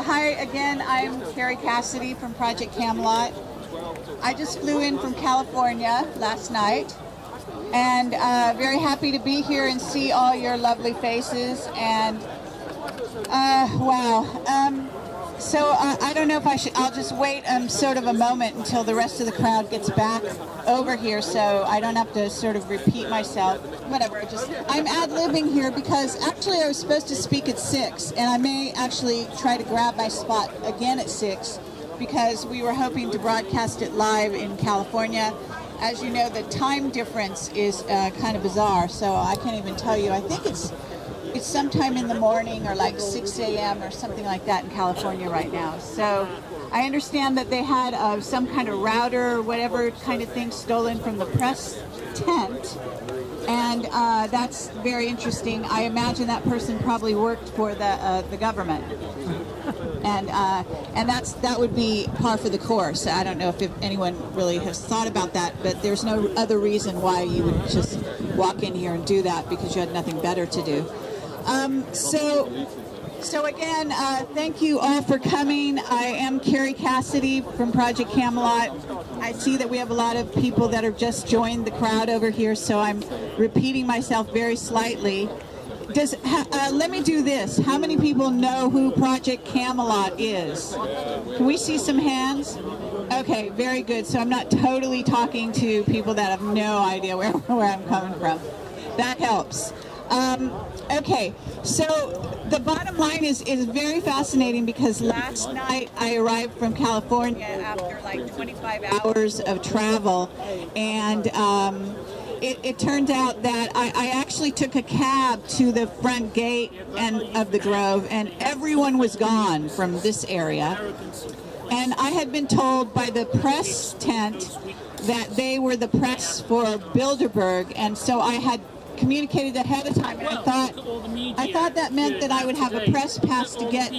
Hi again, I'm Kerry Cassidy from Project Camelot. I just flew in from California last night, and very happy to be here and see all your lovely faces. And wow. So I don't know if I'll just wait sort of a moment until the rest of the crowd gets back over here so I don't have to sort of repeat myself. Whatever, I'm ad-libbing here because actually I was supposed to speak at 6, and I may actually try to grab my spot again at 6 because we were hoping to broadcast it live in California. As you know, the time difference is kind of bizarre, so I can't even tell you. I think it's sometime in the morning or like 6 a.m. or something like that in California right now. So I understand that they had some kind of router or whatever kind of thing stolen from the press tent. And that's very interesting. I imagine that person probably worked for the government. And that would be par for the course. I don't know if anyone really has thought about that, but there's no other reason why you would just walk in here and do that because you had nothing better to do. So again, thank you all for coming. I am Kerry Cassidy from Project Camelot. I see that we have a lot of people that have just joined the crowd over here, so I'm repeating myself very slightly. Let me do this. How many people know who Project Camelot is? Can we see some hands? Okay, very good. So I'm not totally talking to people that have no idea where I'm coming from. That helps. Okay, so the bottom line is very fascinating because last night I arrived from California after like 25 hours of travel, and it turned out that I actually took a cab to the front gate of the Grove, and everyone was gone from this area. And I had been told by the press tent that they were the press for Bilderberg, and so I had communicated ahead of time, and I thought that meant that I would have a press pass to get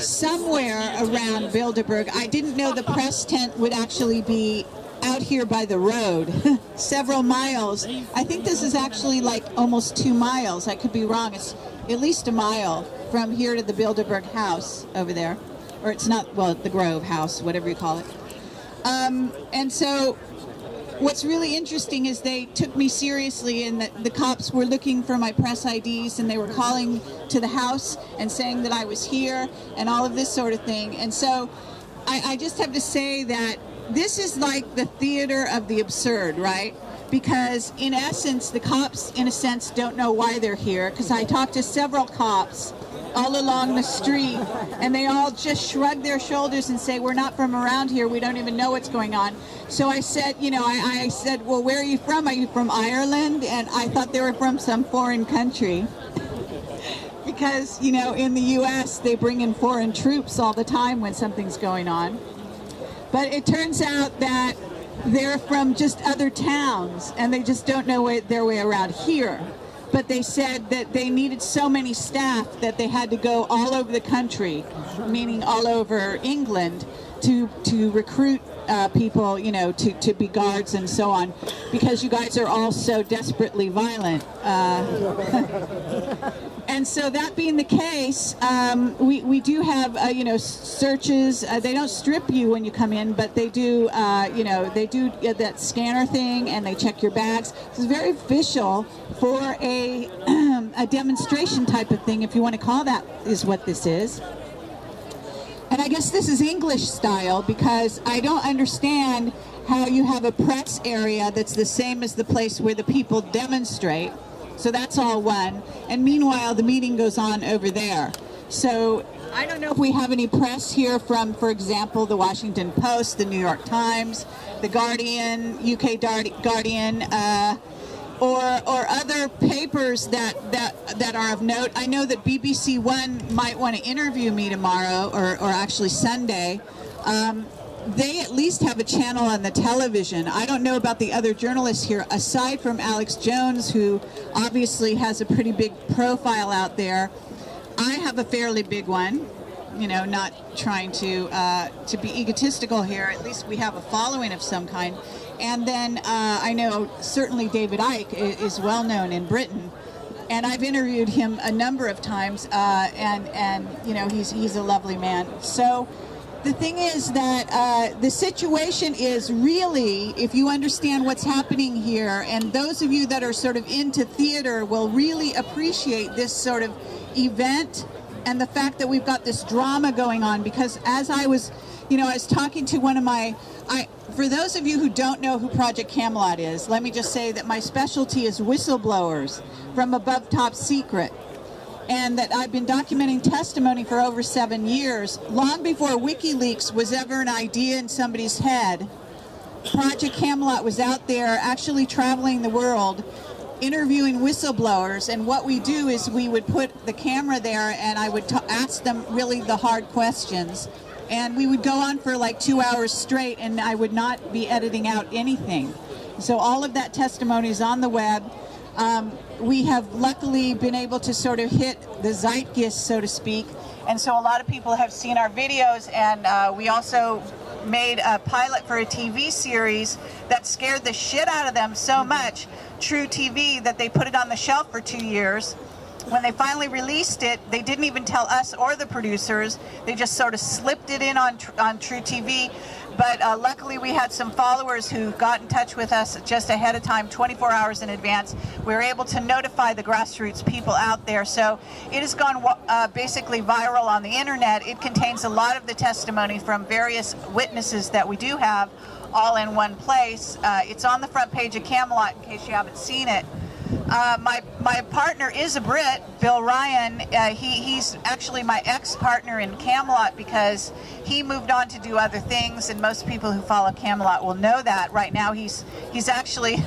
somewhere around Bilderberg. I didn't know the press tent would actually be out here by the road, several miles. I think this is actually like almost 2 miles. I could be wrong. It's at least a mile from here to the Bilderberg house over there. Or it's not, well, the Grove house, whatever you call it. And so what's really interesting is they took me seriously, and the cops were looking for my press IDs, and they were calling to the house and saying that I was here and all of this sort of thing. And so I just have to say that this is like the theater of the absurd, right? Because in essence, the cops, in a sense, don't know why they're here, because I talked to several cops all along the street, and they all just shrug their shoulders and say, we're not from around here, we don't even know what's going on. So I said, I said, well, where are you from? Are you from Ireland? And I thought they were from some foreign country. Because, in the U.S., they bring in foreign troops all the time when something's going on. But it turns out that they're from just other towns, and they just don't know their way around here. But they said that they needed so many staff that they had to go all over the country, meaning all over England, to recruit people, to be guards and so on, because you guys are all so desperately violent. And so that being the case, we do have, searches. They don't strip you when you come in, but they do, they do that scanner thing, and they check your bags. It's very official for a demonstration type of thing, if you want to call that is what this is. And I guess this is English style, because I don't understand how you have a press area that's the same as the place where the people demonstrate. So that's all one. And meanwhile, the meeting goes on over there. So I don't know if we have any press here from, for example, the Washington Post, the New York Times, the Guardian, UK Guardian, or other papers that are of note. I know that BBC One might want to interview me tomorrow, or actually Sunday. They at least have a channel on the television. I don't know about the other journalists here, aside from Alex Jones, who obviously has a pretty big profile out there. I have a fairly big one, not trying to be egotistical here. At least we have a following of some kind. And then I know certainly David Icke is well known in Britain. and I've interviewed him a number of times, and you know, he's a lovely man. So the thing is that the situation is really, if you understand what's happening here, and those of you that are sort of into theater will really appreciate this sort of event and the fact that we've got this drama going on, because as I was, you know, I was talking to one of my, for those of you who don't know who Project Camelot is, let me just say that my specialty is whistleblowers from above top secret. And that I've been documenting testimony for over 7 years. Long before WikiLeaks was ever an idea in somebody's head, Project Camelot was out there actually traveling the world, interviewing whistleblowers. And what we do is we would put the camera there, and I would ask them really the hard questions. And we would go on for like 2 hours straight, and I would not be editing out anything. So all of that testimony is on the web. We have luckily been able to sort of hit the zeitgeist, so to speak, and so a lot of people have seen our videos, and we also made a pilot for a TV series that scared the shit out of them so much, True TV, that they put it on the shelf for 2 years. When they finally released it, they didn't even tell us or the producers. They just sort of slipped it in on True TV. But luckily we had some followers who got in touch with us just ahead of time, 24 hours in advance. We were able to notify the grassroots people out there. So it has gone basically viral on the internet. It contains a lot of the testimony from various witnesses that we do have all in one place. It's on the front page of Camelot in case you haven't seen it. My partner is a Brit, Bill Ryan. He's actually my ex-partner in Camelot because he moved on to do other things, and most people who follow Camelot will know that. Right now he's actually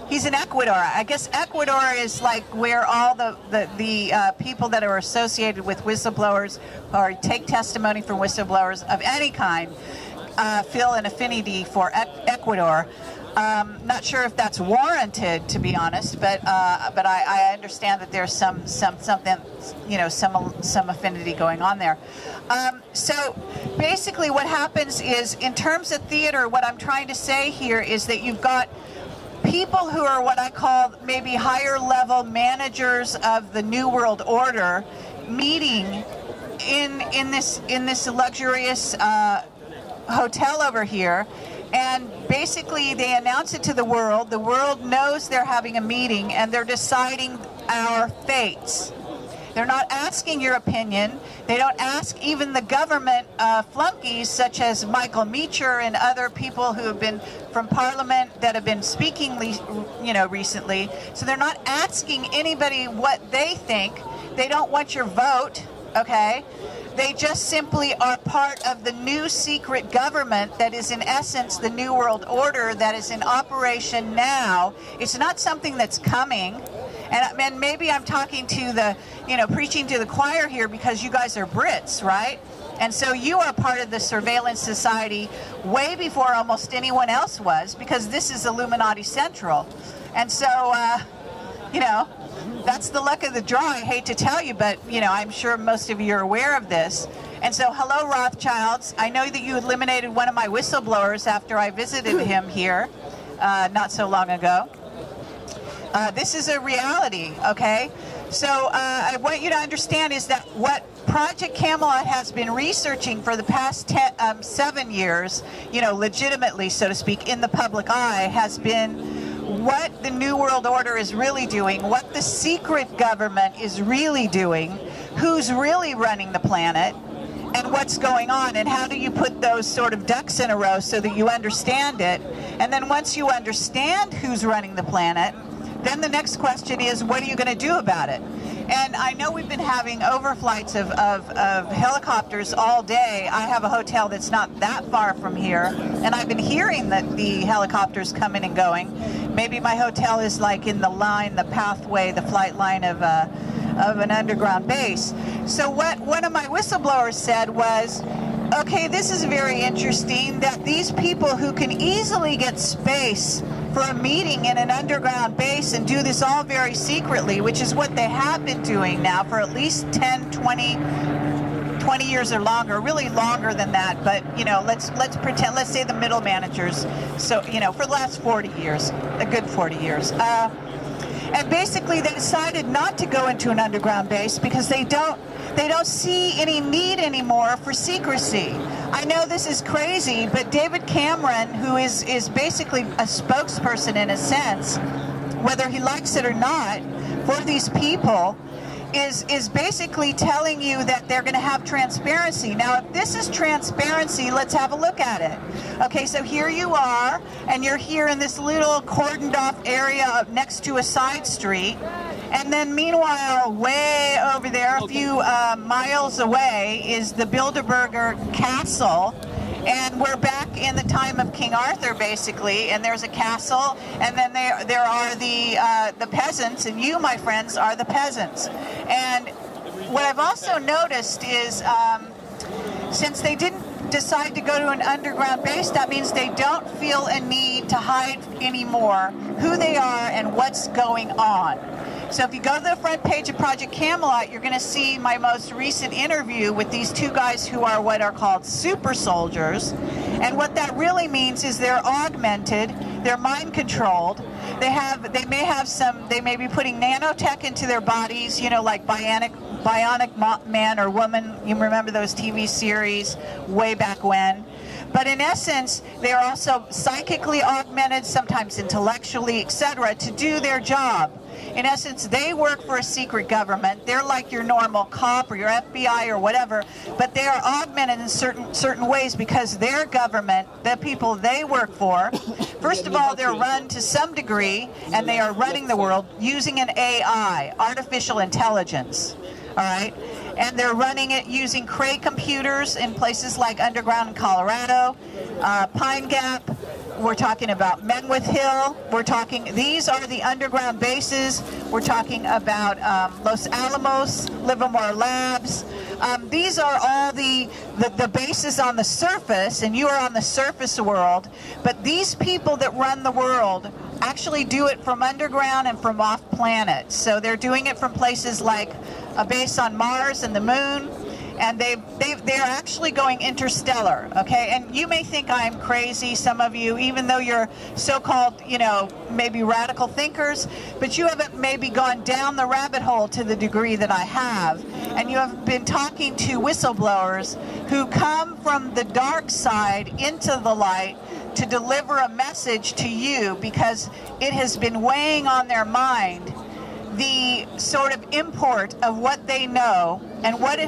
he's in Ecuador. I guess Ecuador is like where all the people that are associated with whistleblowers or take testimony from whistleblowers of any kind feel an affinity for Ecuador. Not sure if that's warranted, to be honest, but I understand that there's something, you know, some affinity going on there. So basically, what happens is, in terms of theater, what I'm trying to say here is that you've got people who are what I call maybe higher level managers of the New World Order meeting in this luxurious hotel over here. And basically they announce it to the world. The world knows they're having a meeting, and they're deciding our fates. They're not asking your opinion. They don't ask even the government flunkies such as Michael Meacher and other people who have been from Parliament that have been speaking, you know, recently. So they're not asking anybody what they think. They don't want your vote, okay? They just simply are part of the new secret government that is in essence the New World Order that is in operation now. It's not something that's coming. And maybe I'm talking to the, you know, preaching to the choir here because you guys are Brits, right? And so you are part of the surveillance society way before almost anyone else was, because this is Illuminati Central. And so, you know, that's the luck of the draw. I hate to tell you, but, you know, I'm sure most of you are aware of this. And so, hello, Rothschilds. I know that you eliminated one of my whistleblowers after I visited him here not so long ago. This is a reality, okay? So I want you to understand is that what Project Camelot has been researching for the past 7 years, you know, legitimately, so to speak, in the public eye, has been what the New World Order is really doing, what the secret government is really doing, who's really running the planet, and what's going on, and how do you put those sort of ducks in a row so that you understand it. And then once you understand who's running the planet, then the next question is, what are you going to do about it? And I know we've been having overflights of helicopters all day. I have a hotel that's not that far from here, and I've been hearing that the helicopters coming and going. Maybe my hotel is like in the line, the pathway, the flight line of an underground base. So what one of my whistleblowers said was, okay, this is very interesting that these people who can easily get space for a meeting in an underground base and do this all very secretly, which is what they have been doing now for at least 10, 20 years or longer, really longer than that, but, you know, let's pretend, let's say the middle managers, so, you know, for the last 40 years, a good 40 years. And basically they decided not to go into an underground base because they don't see any need anymore for secrecy. I know this is crazy, but David Cameron, who is basically a spokesperson in a sense, whether he likes it or not, for these people, is basically telling you that they're going to have transparency. Now, if this is transparency, let's have a look at it. Okay, so here you are, and you're here in this little cordoned off area next to a side street. And then meanwhile, way over there, a few miles away, is the Bilderberg castle. And we're back in the time of King Arthur, basically, and there's a castle, and then there are the peasants, and you, my friends, are the peasants. And what I've also noticed is, since they didn't decide to go to an underground base, that means they don't feel a need to hide anymore who they are and what's going on. So if you go to the front page of Project Camelot, you're going to see my most recent interview with these two guys who are what are called super soldiers. And what that really means is they're augmented, they're mind controlled. They may be putting nanotech into their bodies, you know, like Bionic Man or Woman. You remember those TV series way back when. But in essence, they are also psychically augmented, sometimes intellectually, etc., to do their job. In essence, they work for a secret government. They're like your normal cop or your FBI or whatever, but they are augmented in certain ways because their government, the people they work for, first of all, they're run to some degree, and they are running the world using an AI, artificial intelligence. All right? And they're running it using Cray computers in places like underground in Colorado, Pine Gap. We're talking about Menwith Hill. These are the underground bases. We're talking about Los Alamos, Livermore Labs. These are all the bases on the surface, and you are on the surface world. But these people that run the world actually do it from underground and from off planet. So they're doing it from places like a base on Mars and the moon. And they're actually going interstellar, okay? And you may think I'm crazy, some of you, even though you're so-called, you know, maybe radical thinkers, but you haven't maybe gone down the rabbit hole to the degree that I have. And you have been talking to whistleblowers who come from the dark side into the light to deliver a message to you because it has been weighing on their mind the sort of import of what they know and what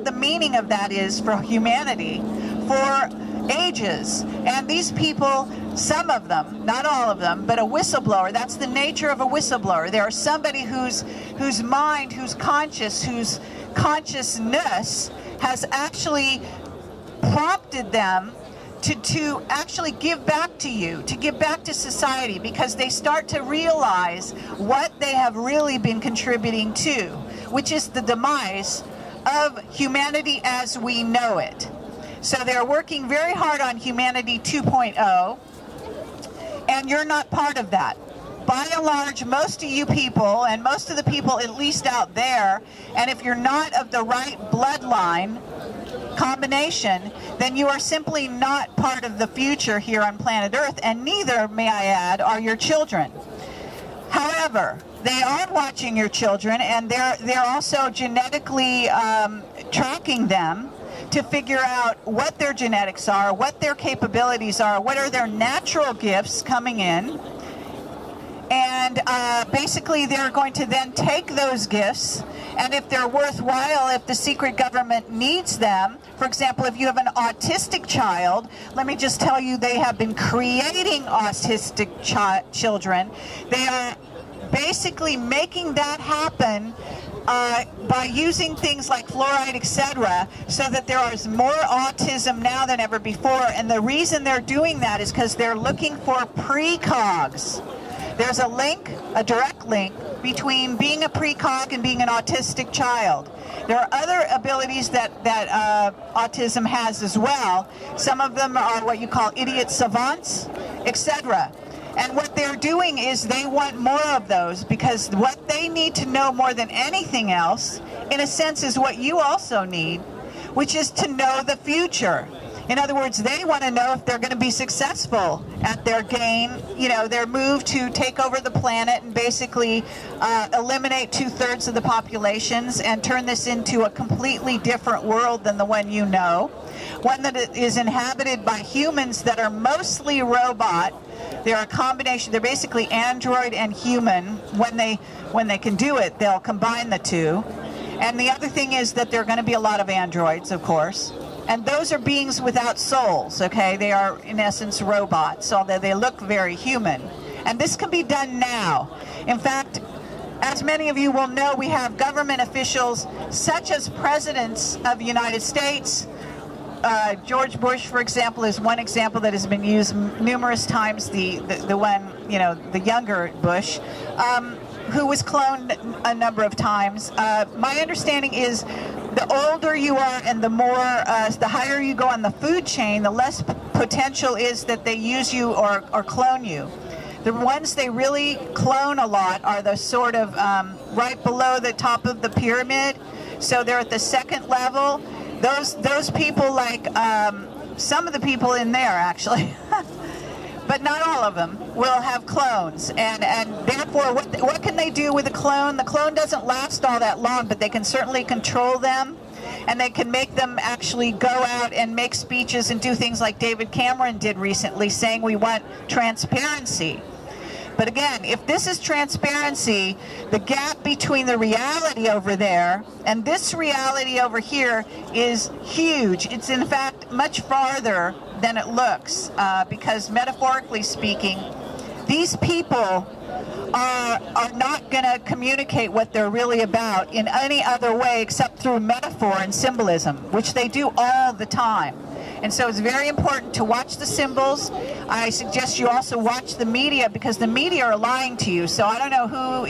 the meaning of that is for humanity for ages. And these people, some of them, not all of them, but a whistleblower, that's the nature of a whistleblower. They are somebody whose mind, whose consciousness has actually prompted them to actually give back to you, to give back to society, because they start to realize what they have really been contributing to, which is the demise of humanity as we know it. So they're working very hard on Humanity 2.0, and you're not part of that. By and large, most of you people, and most of the people at least out there, and if you're not of the right bloodline combination, then you are simply not part of the future here on planet Earth, and neither, may I add, are your children. However, they are watching your children, and they're also genetically tracking them to figure out what their genetics are, what their capabilities are, what are their natural gifts coming in. And basically they're going to then take those gifts, and if they're worthwhile, if the secret government needs them, for example, if you have an autistic child, let me just tell you, they have been creating autistic children. They are basically making that happen by using things like fluoride, etc., so that there is more autism now than ever before. And the reason they're doing that is because they're looking for precogs. There's a link, a direct link, between being a precog and being an autistic child. There are other abilities that autism has as well. Some of them are what you call idiot savants, etc. And what they're doing is they want more of those, because what they need to know more than anything else, in a sense, is what you also need, which is to know the future. In other words, they want to know if they're going to be successful at their game, their move to take over the planet and basically eliminate 2/3 of the populations and turn this into a completely different world than the one you know. One that is inhabited by humans that are mostly robot. They're a combination, they're basically android and human. When they can do it, they'll combine the two. And the other thing is that there are going to be a lot of androids, of course. And those are beings without souls, okay? They are, in essence, robots, although they look very human. And this can be done now. In fact, as many of you will know, we have government officials such as presidents of the United States. George Bush, for example, is one example that has been used numerous times, the one, the younger Bush, who was cloned a number of times. My understanding is the older you are and the higher you go on the food chain, the less potential is that they use you or clone you. The ones they really clone a lot are the sort of right below the top of the pyramid. So they're at the second level. Those people, like some of the people in there actually, but not all of them, will have clones. And therefore, what can they do with a clone? The clone doesn't last all that long, but they can certainly control them. And they can make them actually go out and make speeches and do things like David Cameron did recently, saying we want transparency. But again, if this is transparency, the gap between the reality over there and this reality over here is huge. It's in fact much farther than it looks, because metaphorically speaking, these people are not going to communicate what they're really about in any other way except through metaphor and symbolism, which they do all the time. And so it's very important to watch the symbols. I suggest you also watch the media, because the media are lying to you. So I don't know who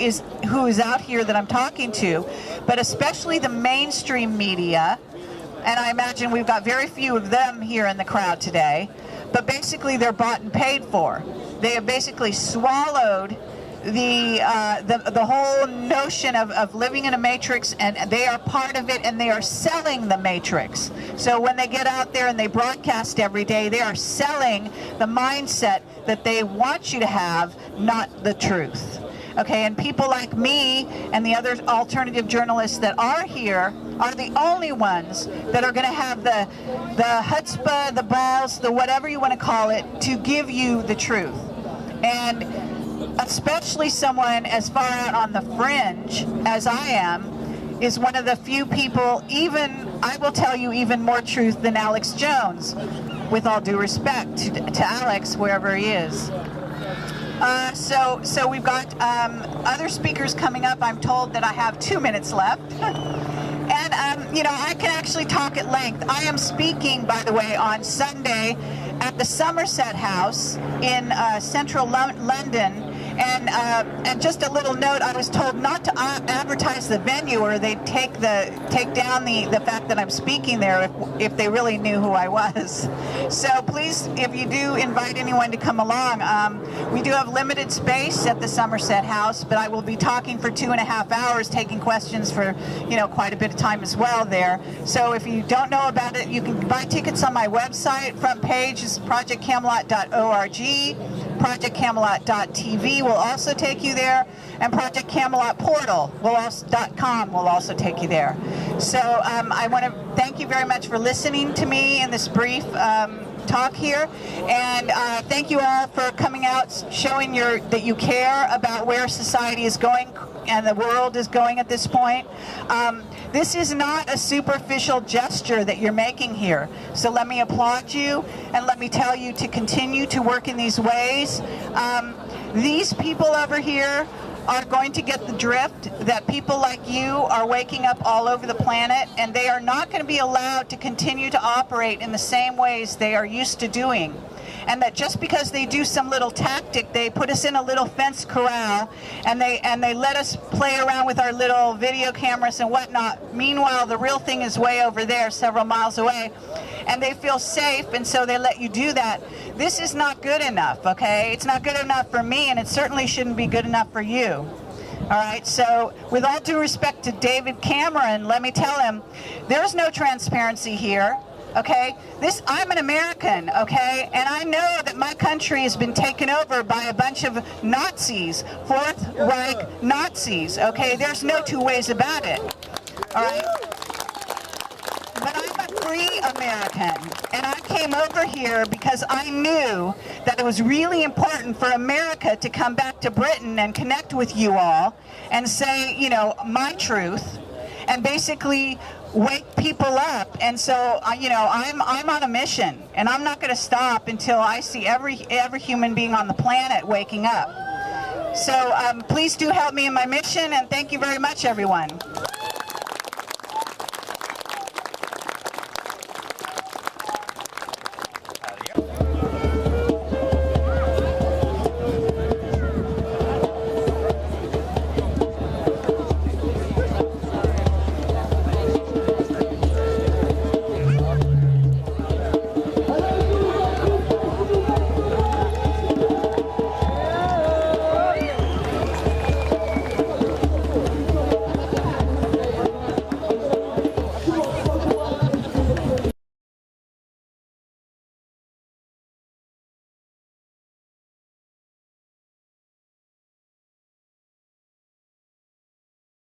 is out here that I'm talking to, but especially the mainstream media, and I imagine we've got very few of them here in the crowd today, but basically they're bought and paid for. They have basically swallowed the whole notion of living in a matrix, and they are part of it, and they are selling the matrix. So when they get out there and they broadcast every day, they are selling the mindset that they want you to have, not the truth. Okay, and people like me and the other alternative journalists that are here are the only ones that are going to have the chutzpah, the balls, the whatever you want to call it, to give you the truth. And especially someone as far out on the fringe as I am is one of the few people, I will tell you, even more truth than Alex Jones, with all due respect to Alex, wherever he is. So we've got other speakers coming up. I'm told that I have 2 minutes left. And, I can actually talk at length. I am speaking, by the way, on Sunday at the Somerset House in central London. And just a little note, I was told not to advertise the venue, or they'd take down the fact that I'm speaking there if they really knew who I was. So please, if you do invite anyone to come along, we do have limited space at the Somerset House, but I will be talking for 2.5 hours, taking questions for quite a bit of time as well there. So if you don't know about it, you can buy tickets on my website. Front page is projectcamelot.org. ProjectCamelot.tv will also take you there, and Project Camelot Portal .com will also take you there. So I want to thank you very much for listening to me in this brief talk here, and thank you all for coming out, showing that you care about where society is going and the world is going at this point. This is not a superficial gesture that you're making here. So let me applaud you, and let me tell you to continue to work in these ways. These people over here are going to get the drift that people like you are waking up all over the planet, and they are not going to be allowed to continue to operate in the same ways they are used to doing. And that just because they do some little tactic, they put us in a little fence corral, and they let us play around with our little video cameras and whatnot. Meanwhile, the real thing is way over there, several miles away, and they feel safe, and so they let you do that. This is not good enough, okay? It's not good enough for me, and it certainly shouldn't be good enough for you. All right, so with all due respect to David Cameron, let me tell him, there's no transparency here. Okay, I'm an American, okay, and I know that my country has been taken over by a bunch of Nazis, Fourth Reich Nazis, okay? There's no two ways about it, all right? But I'm a free American, and I came over here because I knew that it was really important for America to come back to Britain and connect with you all and say, you know, my truth, and basically wake people up. And so, you know, I'm on a mission, and I'm not going to stop until I see every human being on the planet waking up. So please do help me in my mission, and thank you very much, everyone.